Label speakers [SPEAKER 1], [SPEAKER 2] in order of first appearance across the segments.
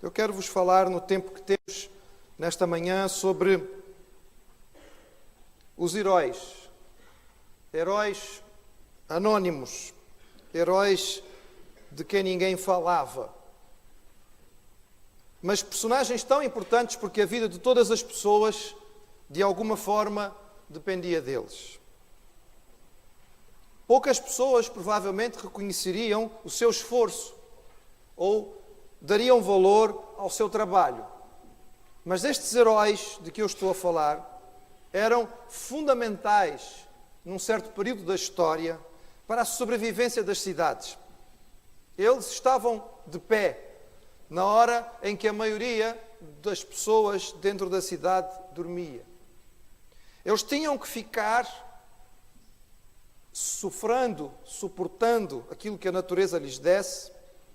[SPEAKER 1] Eu quero vos falar no tempo que temos nesta manhã sobre os heróis. Heróis anónimos, heróis de quem ninguém falava. Mas personagens tão importantes porque a vida de todas as pessoas, de alguma forma, dependia deles. Poucas pessoas provavelmente reconheceriam o seu esforço ou dariam valor ao seu trabalho. Mas estes heróis de que eu estou a falar eram fundamentais num certo período da história para a sobrevivência das cidades. Eles estavam de pé na hora em que a maioria das pessoas dentro da cidade dormia. Eles tinham que ficar sofrendo, suportando aquilo que a natureza lhes desse,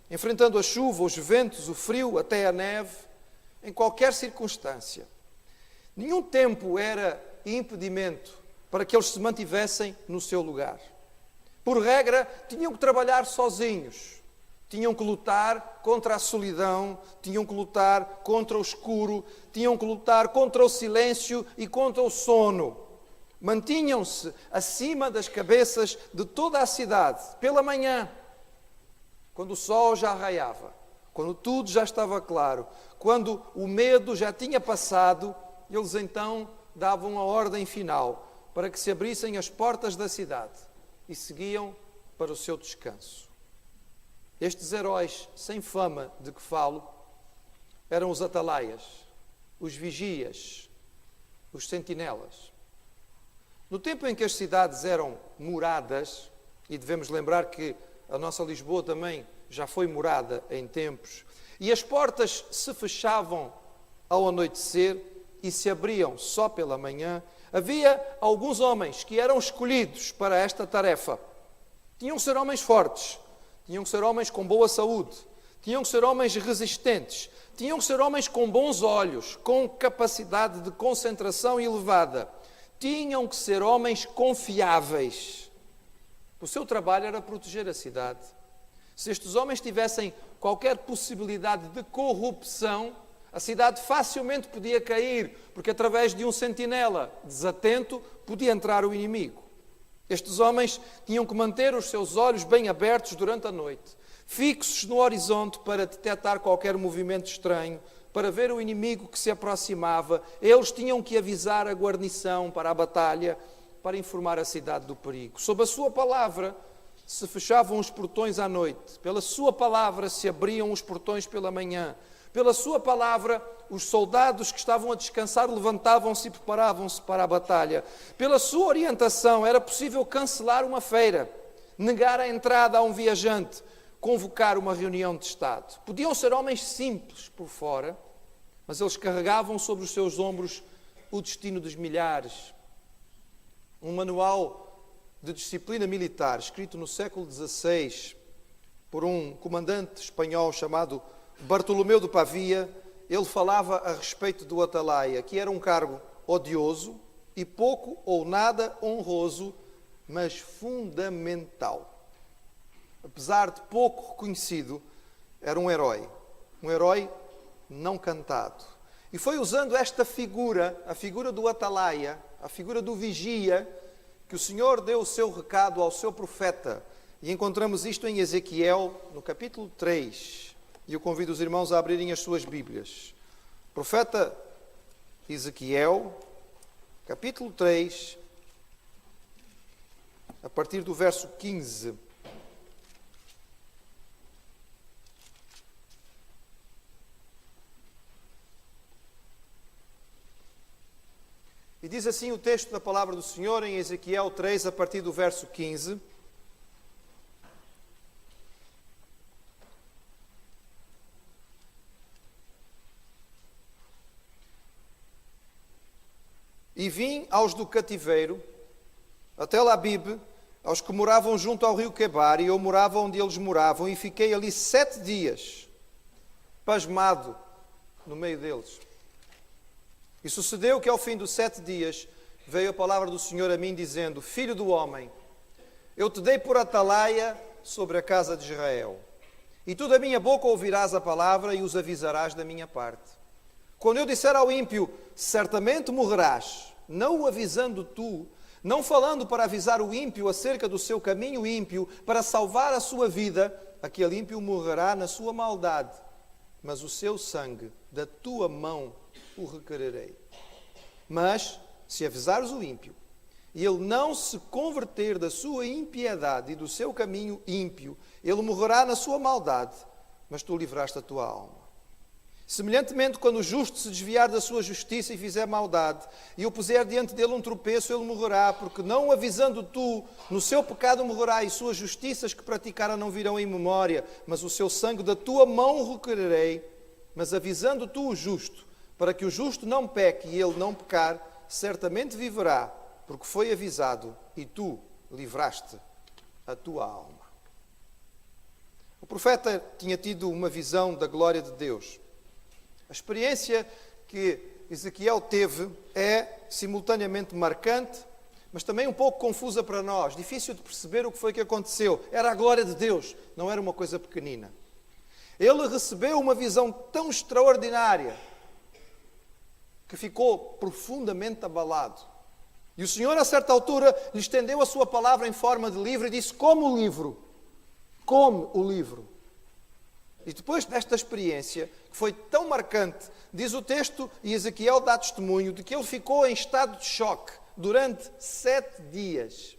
[SPEAKER 1] enfrentando a chuva, os ventos, o frio, até a neve, em qualquer circunstância. Nenhum tempo era impedimento para que eles se mantivessem no seu lugar. Por regra, tinham que trabalhar sozinhos, tinham que lutar contra a solidão, tinham que lutar contra o escuro, tinham que lutar contra o silêncio e contra o sono. Mantinham-se acima das cabeças de toda a cidade, pela manhã, quando o sol já raiava, quando tudo já estava claro, quando o medo já tinha passado, eles então davam a ordem final para que se abrissem as portas da cidade e seguiam para o seu descanso. Estes heróis sem fama de que falo eram os atalaias, os vigias, os sentinelas. No tempo em que as cidades eram muradas, e devemos lembrar que a nossa Lisboa também já foi murada em tempos, e as portas se fechavam ao anoitecer e se abriam só pela manhã, havia alguns homens que eram escolhidos para esta tarefa. Tinham que ser homens fortes, tinham que ser homens com boa saúde, tinham que ser homens resistentes, tinham que ser homens com bons olhos, com capacidade de concentração elevada, tinham que ser homens confiáveis. O seu trabalho era proteger a cidade. Se estes homens tivessem qualquer possibilidade de corrupção, a cidade facilmente podia cair, porque através de um sentinela desatento podia entrar o inimigo. Estes homens tinham que manter os seus olhos bem abertos durante a noite, fixos no horizonte para detectar qualquer movimento estranho, para ver o inimigo que se aproximava. Eles tinham que avisar a guarnição para a batalha, para informar a cidade do perigo. Sob a sua palavra se fechavam os portões à noite, pela sua palavra se abriam os portões pela manhã, pela sua palavra os soldados que estavam a descansar levantavam-se e preparavam-se para a batalha. Pela sua orientação era possível cancelar uma feira, negar a entrada a um viajante, convocar uma reunião de Estado. Podiam ser homens simples por fora, mas eles carregavam sobre os seus ombros o destino dos milhares. Um manual de disciplina militar, escrito no século XVI, por um comandante espanhol chamado Bartolomeu de Pavia, ele falava a respeito do atalaia, que era um cargo odioso e pouco ou nada honroso, mas fundamental. Apesar de pouco reconhecido, era um herói não cantado. E foi usando esta figura, a figura do atalaia, a figura do vigia, que o Senhor deu o seu recado ao seu profeta. E encontramos isto em Ezequiel, no capítulo 3. E eu convido os irmãos a abrirem as suas Bíblias. Profeta Ezequiel, capítulo 3, a partir do verso 15. E diz assim o texto da palavra do Senhor em Ezequiel 3, a partir do verso 15. E vim aos do cativeiro, até Labib, aos que moravam junto ao rio Quebar, e eu morava onde eles moravam, e fiquei ali 7 dias, pasmado no meio deles. E sucedeu que ao fim dos 7 dias veio a palavra do Senhor a mim, dizendo: Filho do homem, eu te dei por atalaia sobre a casa de Israel. E tu da minha boca ouvirás a palavra e os avisarás da minha parte. Quando eu disser ao ímpio, certamente morrerás, não o avisando tu, não falando para avisar o ímpio acerca do seu caminho ímpio, para salvar a sua vida, aquele ímpio morrerá na sua maldade, mas o seu sangue da tua mão o requererei. Mas, se avisares o ímpio, e ele não se converter da sua impiedade e do seu caminho ímpio, ele morrerá na sua maldade, mas tu livraste a tua alma. Semelhantemente, quando o justo se desviar da sua justiça e fizer maldade, e o puser diante dele um tropeço, ele morrerá, porque não avisando tu, no seu pecado morrerá, e suas justiças que praticara não virão em memória, mas o seu sangue da tua mão requererei. Mas avisando tu o justo, para que o justo não peque e ele não pecar, certamente viverá, porque foi avisado, e tu livraste a tua alma. O profeta tinha tido uma visão da glória de Deus. A experiência que Ezequiel teve é simultaneamente marcante, mas também um pouco confusa para nós, difícil de perceber o que foi que aconteceu. Era a glória de Deus, não era uma coisa pequenina. Ele recebeu uma visão tão extraordinária que ficou profundamente abalado. E o Senhor, a certa altura, lhe estendeu a sua palavra em forma de livro e disse: come o livro. Come o livro. E depois desta experiência, que foi tão marcante, diz o texto, e Ezequiel dá testemunho, de que ele ficou em estado de choque durante 7 dias.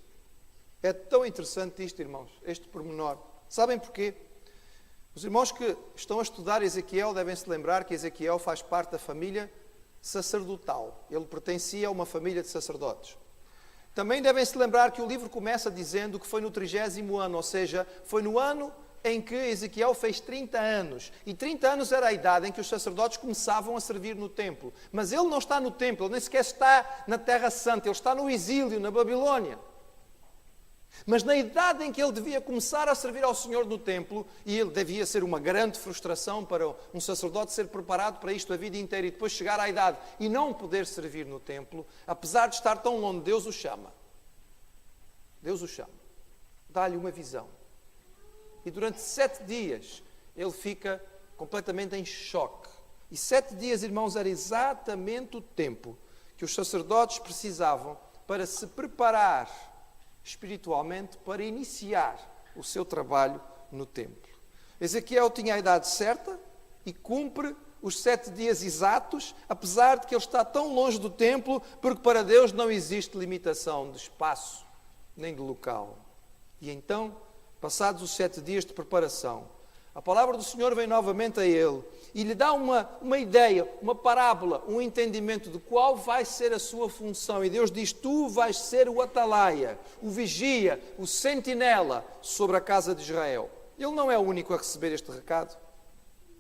[SPEAKER 1] É tão interessante isto, irmãos, este pormenor. Sabem porquê? Os irmãos que estão a estudar Ezequiel devem se lembrar que Ezequiel faz parte da família sacerdotal. Ele pertencia a uma família de sacerdotes. Também devem se lembrar que o livro começa dizendo que foi no 30º ano, ou seja, foi no ano em que Ezequiel fez 30 anos. E 30 anos era a idade em que os sacerdotes começavam a servir no templo. Mas ele não está no templo, ele nem sequer está na Terra Santa, ele está no exílio, na Babilônia. Mas na idade em que ele devia começar a servir ao Senhor no templo, e ele devia ser uma grande frustração para um sacerdote ser preparado para isto a vida inteira e depois chegar à idade e não poder servir no templo, apesar de estar tão longe, Deus o chama. Deus o chama. Dá-lhe uma visão. E durante 7 dias ele fica completamente em choque. E 7 dias, irmãos, era exatamente o tempo que os sacerdotes precisavam para se preparar espiritualmente para iniciar o seu trabalho no templo. Ezequiel tinha a idade certa e cumpre os 7 dias exatos, apesar de que ele está tão longe do templo, porque para Deus não existe limitação de espaço nem de local. E então, passados os 7 dias de preparação, a palavra do Senhor vem novamente a ele e lhe dá uma ideia, uma parábola, um entendimento de qual vai ser a sua função. E Deus diz: tu vais ser o atalaia, o vigia, o sentinela sobre a casa de Israel. Ele não é o único a receber este recado.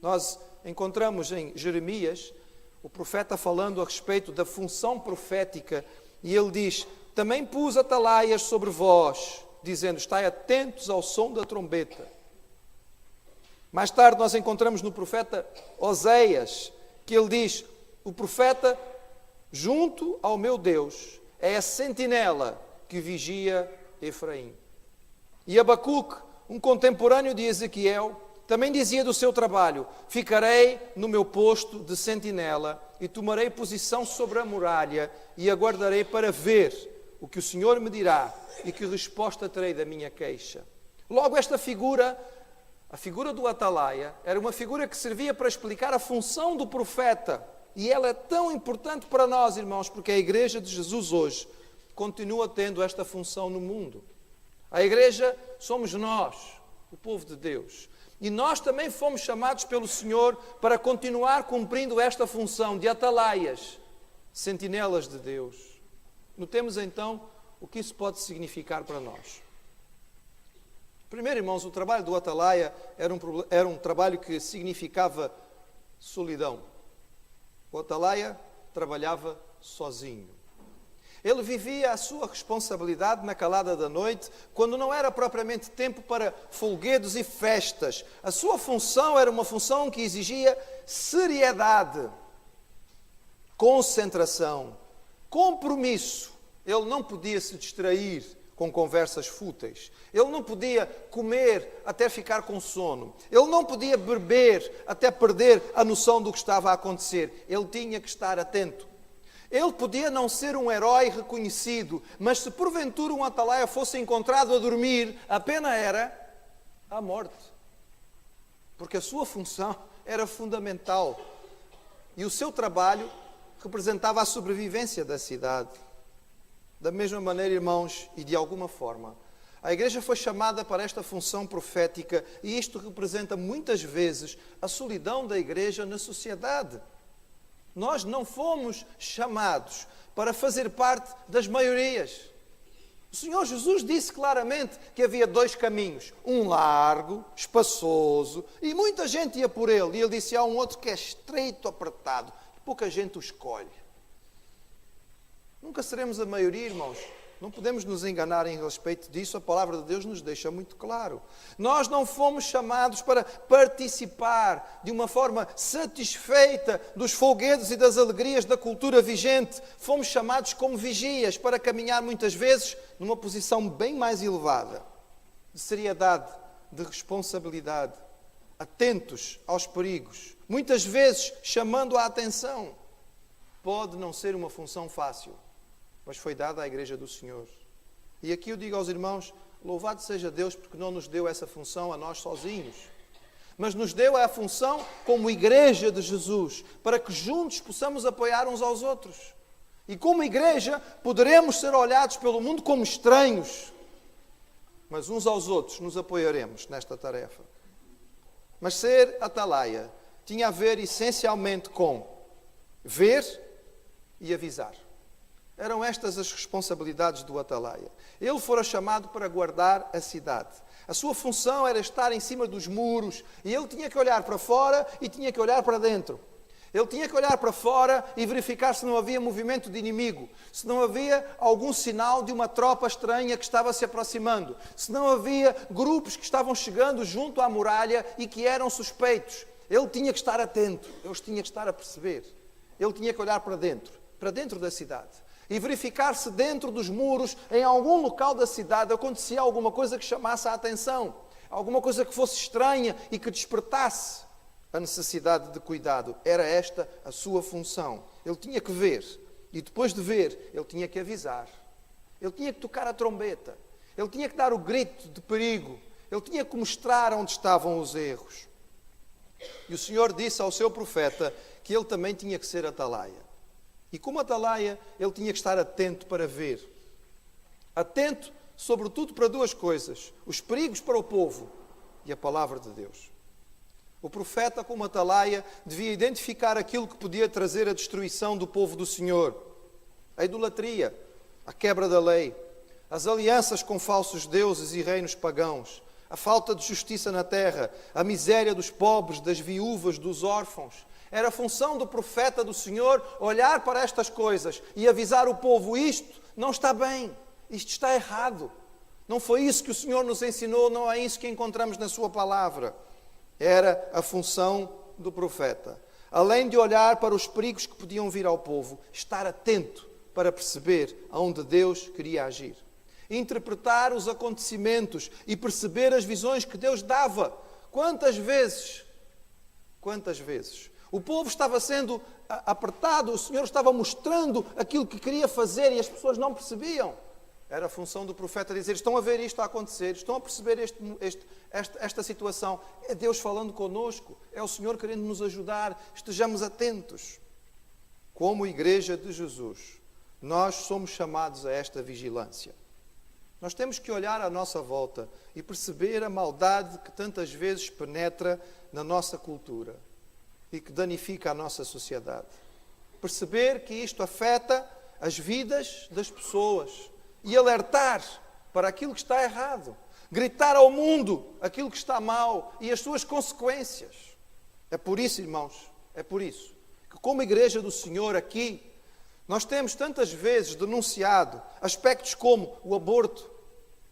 [SPEAKER 1] Nós encontramos em Jeremias o profeta falando a respeito da função profética e ele diz: também pus atalaias sobre vós, dizendo: estai atentos ao som da trombeta. Mais tarde nós encontramos no profeta Oseias, que ele diz: o profeta junto ao meu Deus é a sentinela que vigia Efraim. E Abacuque, um contemporâneo de Ezequiel, também dizia do seu trabalho: ficarei no meu posto de sentinela e tomarei posição sobre a muralha e aguardarei para ver o que o Senhor me dirá e que resposta terei da minha queixa. Logo, esta figura, a figura do atalaia, era uma figura que servia para explicar a função do profeta. E ela é tão importante para nós, irmãos, porque a Igreja de Jesus hoje continua tendo esta função no mundo. A Igreja somos nós, o povo de Deus. E nós também fomos chamados pelo Senhor para continuar cumprindo esta função de atalaias, sentinelas de Deus. Notemos então o que isso pode significar para nós. Primeiro, irmãos, o trabalho do atalaia era um trabalho que significava solidão. O atalaia trabalhava sozinho. Ele vivia a sua responsabilidade na calada da noite, quando não era propriamente tempo para folguedos e festas. A sua função era uma função que exigia seriedade, concentração, compromisso. Ele não podia se distrair com conversas fúteis. Ele não podia comer até ficar com sono. Ele não podia beber até perder a noção do que estava a acontecer. Ele tinha que estar atento. Ele podia não ser um herói reconhecido, mas se porventura um atalaia fosse encontrado a dormir, a pena era a morte. Porque a sua função era fundamental. E o seu trabalho representava a sobrevivência da cidade. Da mesma maneira, irmãos, e de alguma forma, a Igreja foi chamada para esta função profética e isto representa muitas vezes a solidão da Igreja na sociedade. Nós não fomos chamados para fazer parte das maiorias. O Senhor Jesus disse claramente que havia 2 caminhos, um largo, espaçoso, e muita gente ia por ele. E ele disse, há um outro que é estreito, apertado, e pouca gente o escolhe. Nunca seremos a maioria, irmãos. Não podemos nos enganar em respeito disso. A palavra de Deus nos deixa muito claro. Nós não fomos chamados para participar de uma forma satisfeita dos folguedos e das alegrias da cultura vigente. Fomos chamados como vigias para caminhar muitas vezes numa posição bem mais elevada, de seriedade, de responsabilidade, atentos aos perigos, muitas vezes chamando a atenção. Pode não ser uma função fácil, mas foi dada à Igreja do Senhor. E aqui eu digo aos irmãos, louvado seja Deus, porque não nos deu essa função a nós sozinhos, mas nos deu a função como Igreja de Jesus, para que juntos possamos apoiar uns aos outros. E como Igreja, poderemos ser olhados pelo mundo como estranhos, mas uns aos outros nos apoiaremos nesta tarefa. Mas ser atalaia tinha a ver essencialmente com ver e avisar. Eram estas as responsabilidades do atalaia. Ele fora chamado para guardar a cidade. A sua função era estar em cima dos muros e ele tinha que olhar para fora e tinha que olhar para dentro. Ele tinha que olhar para fora e verificar se não havia movimento de inimigo, se não havia algum sinal de uma tropa estranha que estava se aproximando, se não havia grupos que estavam chegando junto à muralha e que eram suspeitos. Ele tinha que estar atento, ele tinha que estar a perceber. Ele tinha que olhar para dentro da cidade. E verificar se dentro dos muros, em algum local da cidade, acontecia alguma coisa que chamasse a atenção, alguma coisa que fosse estranha e que despertasse a necessidade de cuidado. Era esta a sua função. Ele tinha que ver, e depois de ver, ele tinha que avisar. Ele tinha que tocar a trombeta. Ele tinha que dar o grito de perigo. Ele tinha que mostrar onde estavam os erros. E o Senhor disse ao seu profeta que ele também tinha que ser atalaia. E como atalaia, ele tinha que estar atento para ver. Atento, sobretudo, para 2 coisas. Os perigos para o povo e a palavra de Deus. O profeta, como atalaia, devia identificar aquilo que podia trazer a destruição do povo do Senhor. A idolatria, a quebra da lei, as alianças com falsos deuses e reinos pagãos, a falta de justiça na terra, a miséria dos pobres, das viúvas, dos órfãos. Era a função do profeta do Senhor olhar para estas coisas e avisar o povo, isto não está bem, isto está errado. Não foi isso que o Senhor nos ensinou, não é isso que encontramos na sua palavra. Era a função do profeta. Além de olhar para os perigos que podiam vir ao povo, estar atento para perceber aonde Deus queria agir. Interpretar os acontecimentos e perceber as visões que Deus dava. Quantas vezes o povo estava sendo apertado, o Senhor estava mostrando aquilo que queria fazer e as pessoas não percebiam. Era a função do profeta dizer, estão a ver isto a acontecer, estão a perceber esta situação. É Deus falando connosco, é o Senhor querendo nos ajudar, estejamos atentos. Como Igreja de Jesus, nós somos chamados a esta vigilância. Nós temos que olhar à nossa volta e perceber a maldade que tantas vezes penetra na nossa cultura e que danifica a nossa sociedade. Perceber que isto afeta as vidas das pessoas e alertar para aquilo que está errado. Gritar ao mundo aquilo que está mal e as suas consequências. É por isso, irmãos, é por isso que como Igreja do Senhor aqui, nós temos tantas vezes denunciado aspectos como o aborto,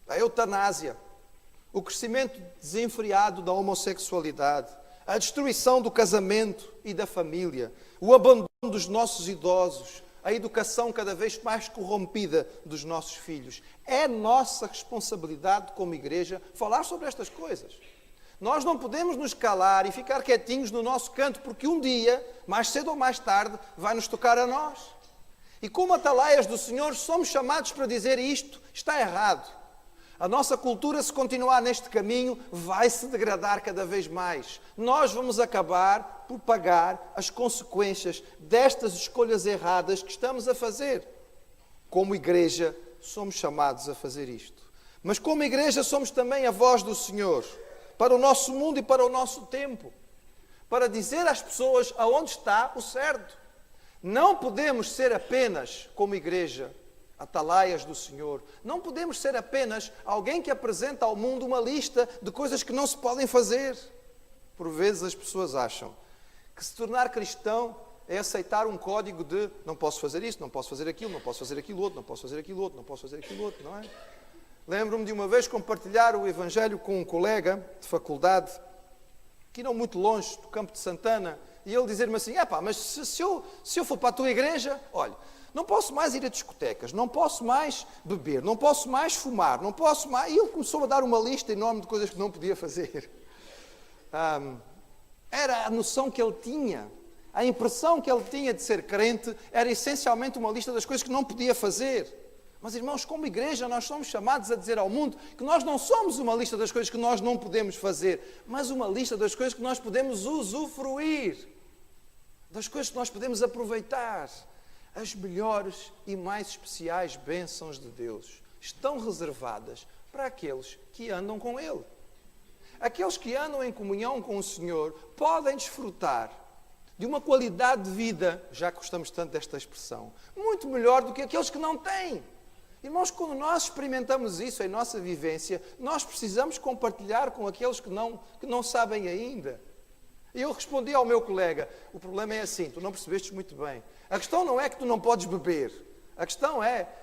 [SPEAKER 1] a eutanásia, o crescimento desenfreado da homossexualidade, a destruição do casamento e da família, o abandono dos nossos idosos, a educação cada vez mais corrompida dos nossos filhos. É nossa responsabilidade como igreja falar sobre estas coisas. Nós não podemos nos calar e ficar quietinhos no nosso canto, porque um dia, mais cedo ou mais tarde, vai nos tocar a nós. E como atalaias do Senhor, somos chamados para dizer isto está errado. A nossa cultura, se continuar neste caminho, vai se degradar cada vez mais. Nós vamos acabar por pagar as consequências destas escolhas erradas que estamos a fazer. Como igreja, somos chamados a fazer isto. Mas como igreja, somos também a voz do Senhor para o nosso mundo e para o nosso tempo, para dizer às pessoas aonde está o certo. Não podemos ser apenas, como igreja, atalaias do Senhor. Não podemos ser apenas alguém que apresenta ao mundo uma lista de coisas que não se podem fazer. Por vezes as pessoas acham que se tornar cristão é aceitar um código de não posso fazer isto, não posso fazer aquilo, não posso fazer aquilo outro, não posso fazer aquilo outro, não posso fazer aquilo outro, não é? Lembro-me de uma vez compartilhar o Evangelho com um colega de faculdade, que não muito longe do campo de Santana, e ele dizer-me assim, mas se eu for para a tua igreja, olha, não posso mais ir a discotecas, não posso mais beber, não posso mais fumar, não posso mais... E ele começou a dar uma lista enorme de coisas que não podia fazer. Era a noção que ele tinha, a impressão que ele tinha de ser crente, era essencialmente uma lista das coisas que não podia fazer. Mas, irmãos, como igreja, nós somos chamados a dizer ao mundo que nós não somos uma lista das coisas que nós não podemos fazer, mas uma lista das coisas que nós podemos usufruir, das coisas que nós podemos aproveitar. As melhores e mais especiais bênçãos de Deus estão reservadas para aqueles que andam com Ele. Aqueles que andam em comunhão com o Senhor podem desfrutar de uma qualidade de vida, já que gostamos tanto desta expressão, muito melhor do que aqueles que não têm. Irmãos, quando nós experimentamos isso em nossa vivência, nós precisamos compartilhar com aqueles que não sabem ainda. E eu respondi ao meu colega, o problema é assim, tu não percebeste muito bem. A questão não é que tu não podes beber. A questão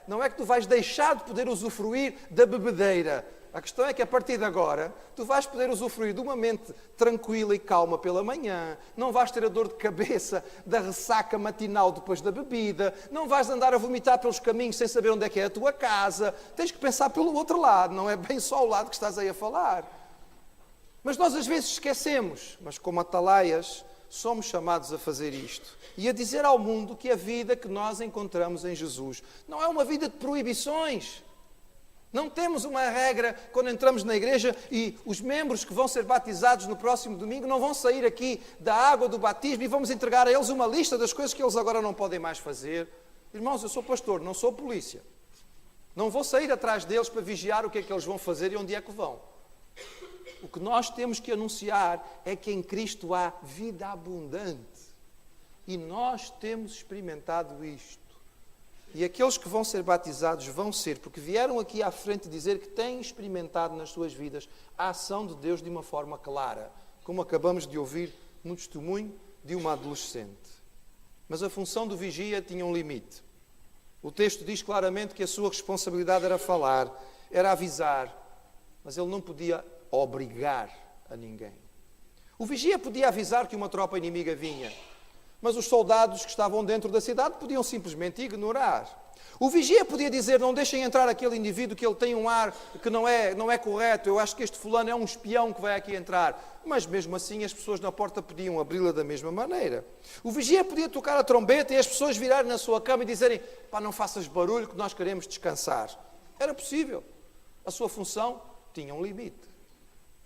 [SPEAKER 1] não é que tu vais deixar de poder usufruir da bebedeira. A questão é que a partir de agora, tu vais poder usufruir de uma mente tranquila e calma pela manhã, não vais ter a dor de cabeça da ressaca matinal depois da bebida, não vais andar a vomitar pelos caminhos sem saber onde é que é a tua casa. Tens que pensar pelo outro lado, não é bem só o lado que estás aí a falar. Mas nós às vezes esquecemos, mas como atalaias, somos chamados a fazer isto e a dizer ao mundo que a vida que nós encontramos em Jesus não é uma vida de proibições. Não temos uma regra quando entramos na igreja e os membros que vão ser batizados no próximo domingo não vão sair aqui da água do batismo e vamos entregar a eles uma lista das coisas que eles agora não podem mais fazer. Irmãos, eu sou pastor, não sou polícia. Não vou sair atrás deles para vigiar o que é que eles vão fazer e onde é que vão. O que nós temos que anunciar é que em Cristo há vida abundante. E nós temos experimentado isto. E aqueles que vão ser batizados vão ser, porque vieram aqui à frente dizer que têm experimentado nas suas vidas a ação de Deus de uma forma clara, como acabamos de ouvir no testemunho de uma adolescente. Mas a função do vigia tinha um limite. O texto diz claramente que a sua responsabilidade era falar, era avisar, mas ele não podia obrigar a ninguém. O vigia podia avisar que uma tropa inimiga vinha, mas os soldados que estavam dentro da cidade podiam simplesmente ignorar. O vigia podia dizer, não deixem entrar aquele indivíduo que ele tem um ar que não é correto, eu acho que este fulano é um espião que vai aqui entrar. Mas mesmo assim as pessoas na porta podiam abri-la da mesma maneira. O vigia podia tocar a trombeta e as pessoas virarem na sua cama e dizerem, não faças barulho que nós queremos descansar. Era possível. A sua função tinha um limite.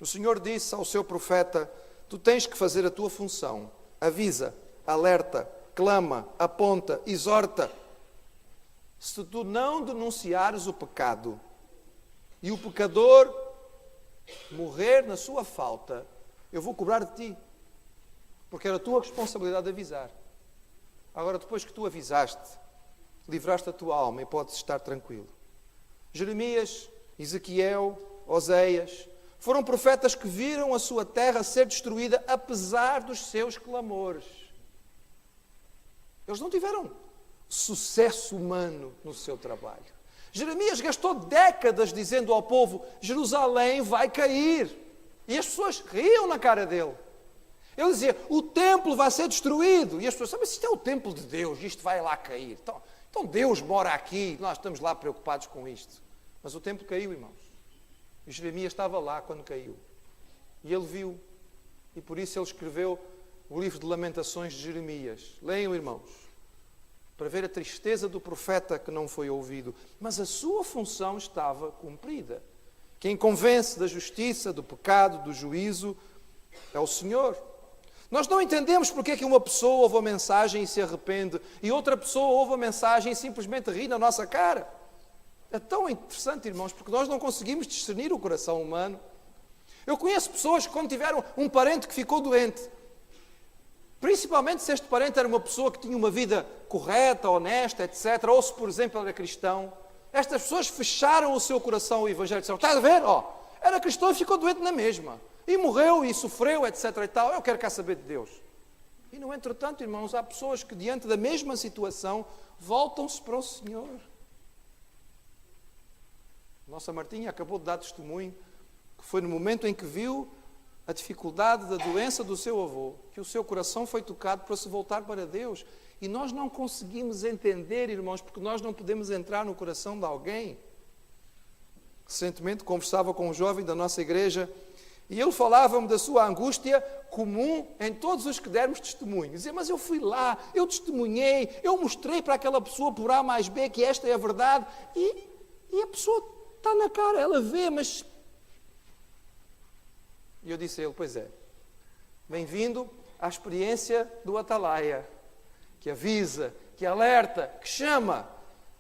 [SPEAKER 1] O Senhor disse ao seu profeta, tu tens que fazer a tua função. Avisa, alerta, clama, aponta, exorta. Se tu não denunciares o pecado e o pecador morrer na sua falta, eu vou cobrar de ti. Porque era a tua responsabilidade de avisar. Agora, depois que tu avisaste, livraste a tua alma e podes estar tranquilo. Jeremias, Ezequiel, Oséias, foram profetas que viram a sua terra ser destruída apesar dos seus clamores. Eles não tiveram sucesso humano no seu trabalho. Jeremias gastou décadas dizendo ao povo, Jerusalém vai cair. E as pessoas riam na cara dele. Ele dizia, o templo vai ser destruído. E as pessoas, mas isto é o templo de Deus, isto vai lá cair. Então Deus mora aqui, nós estamos lá preocupados com isto. Mas o templo caiu, irmãos. E Jeremias estava lá quando caiu. E ele viu. E por isso ele escreveu o livro de Lamentações de Jeremias. Leiam, irmãos, para ver a tristeza do profeta que não foi ouvido. Mas a sua função estava cumprida. Quem convence da justiça, do pecado, do juízo, é o Senhor. Nós não entendemos porque é que uma pessoa ouve a mensagem e se arrepende e outra pessoa ouve a mensagem e simplesmente ri na nossa cara. É tão interessante, irmãos, porque nós não conseguimos discernir o coração humano. Eu conheço pessoas que quando tiveram um parente que ficou doente, principalmente se este parente era uma pessoa que tinha uma vida correta, honesta, etc., ou se, por exemplo, era cristão, estas pessoas fecharam o seu coração ao Evangelho e disseram, estás a ver? Era cristão e ficou doente na mesma. E morreu e sofreu, etc. e tal. Eu quero cá saber de Deus. E, no entretanto, irmãos, há pessoas que, diante da mesma situação, voltam-se para o Senhor. Nossa Martinha acabou de dar testemunho que foi no momento em que viu a dificuldade da doença do seu avô, que o seu coração foi tocado para se voltar para Deus. E nós não conseguimos entender, irmãos, porque nós não podemos entrar no coração de alguém. Recentemente conversava com um jovem da nossa igreja e ele falava-me da sua angústia comum em todos os que dermos testemunho. Dizia, mas eu fui lá, eu testemunhei, eu mostrei para aquela pessoa por A mais B que esta é a verdade e a pessoa está na cara, ela vê, mas... E eu disse a ele, pois é, bem-vindo à experiência do Atalaia, que avisa, que alerta, que chama,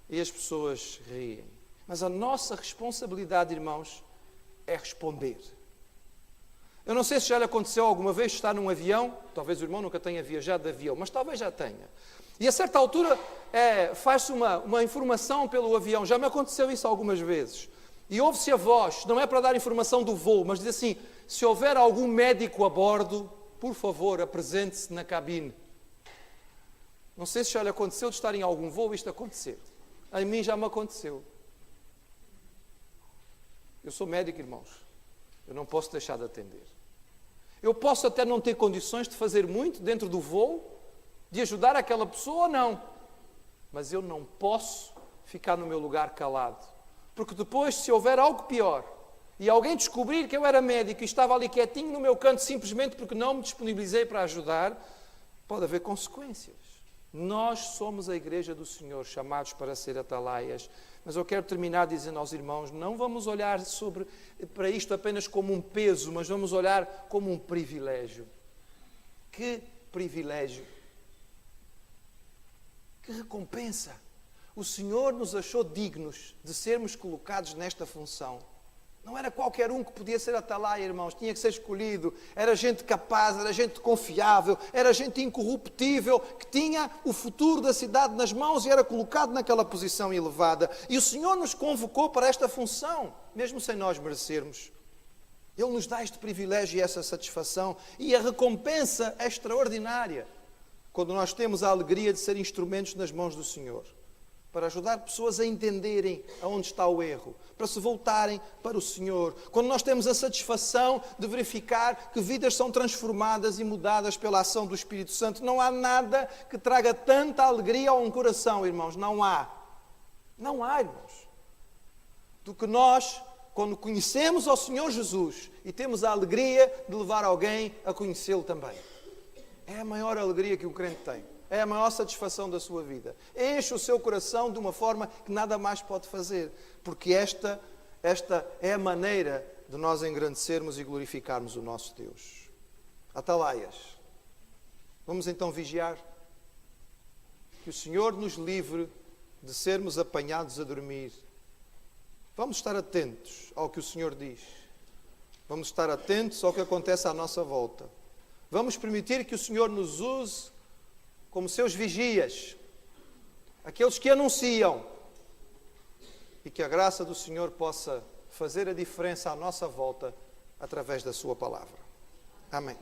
[SPEAKER 1] e as pessoas riem. Mas a nossa responsabilidade, irmãos, é responder. Eu não sei se já lhe aconteceu alguma vez estar num avião, talvez o irmão nunca tenha viajado de avião, mas talvez já tenha. E a certa altura faz-se uma informação pelo avião, já me aconteceu isso algumas vezes. E ouve-se a voz, não é para dar informação do voo, mas diz assim, se houver algum médico a bordo, por favor, apresente-se na cabine. Não sei se já lhe aconteceu de estar em algum voo isto acontecer. A mim já me aconteceu. Eu sou médico, irmãos. Eu não posso deixar de atender. Eu posso até não ter condições de fazer muito dentro do voo, de ajudar aquela pessoa ou não. Mas eu não posso ficar no meu lugar calado. Porque depois, se houver algo pior, e alguém descobrir que eu era médico e estava ali quietinho no meu canto simplesmente porque não me disponibilizei para ajudar, pode haver consequências. Nós somos a igreja do Senhor, chamados para ser atalaias. Mas eu quero terminar dizendo aos irmãos, não vamos olhar para isto apenas como um peso, mas vamos olhar como um privilégio. Que privilégio! Que recompensa! O Senhor nos achou dignos de sermos colocados nesta função. Não era qualquer um que podia ser atalaia, irmãos. Tinha que ser escolhido. Era gente capaz, era gente confiável, era gente incorruptível, que tinha o futuro da cidade nas mãos e era colocado naquela posição elevada. E o Senhor nos convocou para esta função, mesmo sem nós merecermos. Ele nos dá este privilégio e essa satisfação. E a recompensa é extraordinária quando nós temos a alegria de ser instrumentos nas mãos do Senhor. Para ajudar pessoas a entenderem aonde está o erro, para se voltarem para o Senhor. Quando nós temos a satisfação de verificar que vidas são transformadas e mudadas pela ação do Espírito Santo, não há nada que traga tanta alegria a um coração, irmãos, não há. Não há, irmãos. Do que nós, quando conhecemos ao Senhor Jesus e temos a alegria de levar alguém a conhecê-lo também. É a maior alegria que um crente tem. É a maior satisfação da sua vida. Enche o seu coração de uma forma que nada mais pode fazer. Porque esta é a maneira de nós engrandecermos e glorificarmos o nosso Deus. Atalaias. Vamos então vigiar. Que o Senhor nos livre de sermos apanhados a dormir. Vamos estar atentos ao que o Senhor diz. Vamos estar atentos ao que acontece à nossa volta. Vamos permitir que o Senhor nos use como seus vigias, aqueles que anunciam, e que a graça do Senhor possa fazer a diferença à nossa volta através da sua palavra. Amém.